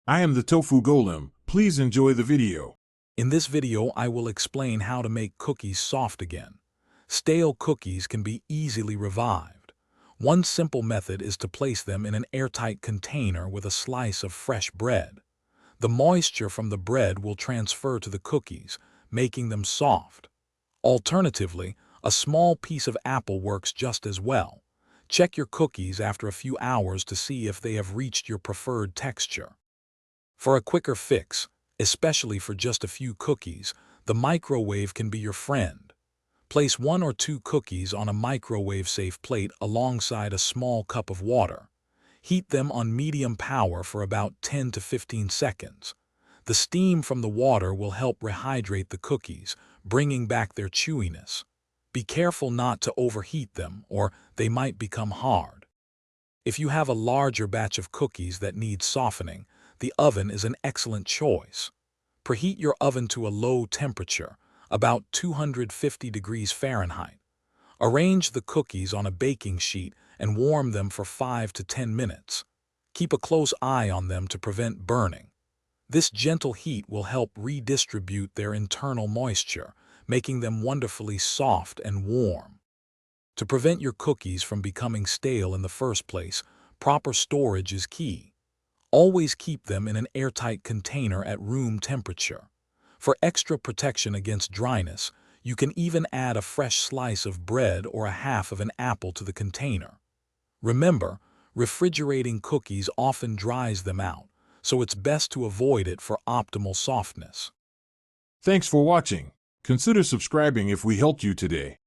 I am the Tofu Golem. Please enjoy the video. In this video, I will explain how to make cookies soft again. Stale cookies can be easily revived. One simple method is to place them in an airtight container with a slice of fresh bread. The moisture from the bread will transfer to the cookies, making them soft. Alternatively, a small piece of apple works just as well. Check your cookies after a few hours to see if they have reached your preferred texture. For a quicker fix, especially for just a few cookies, the microwave can be your friend. Place 1 or 2 cookies on a microwave-safe plate alongside a small cup of water. Heat them on medium power for about 10 to 15 seconds. The steam from the water will help rehydrate the cookies, bringing back their chewiness. Be careful not to overheat them, or they might become hard. If you have a larger batch of cookies that need softening, the oven is an excellent choice. Preheat your oven to a low temperature, about 250 degrees Fahrenheit. Arrange the cookies on a baking sheet and warm them for 5 to 10 minutes. Keep a close eye on them to prevent burning. This gentle heat will help redistribute their internal moisture, making them wonderfully soft and warm. To prevent your cookies from becoming stale in the first place, proper storage is key. Always keep them in an airtight container at room temperature. For extra protection against dryness, you can even add a fresh slice of bread or a half of an apple to the container. Remember, refrigerating cookies often dries them out, so it's best to avoid it for optimal softness. Thanks for watching. Consider subscribing if we helped you today.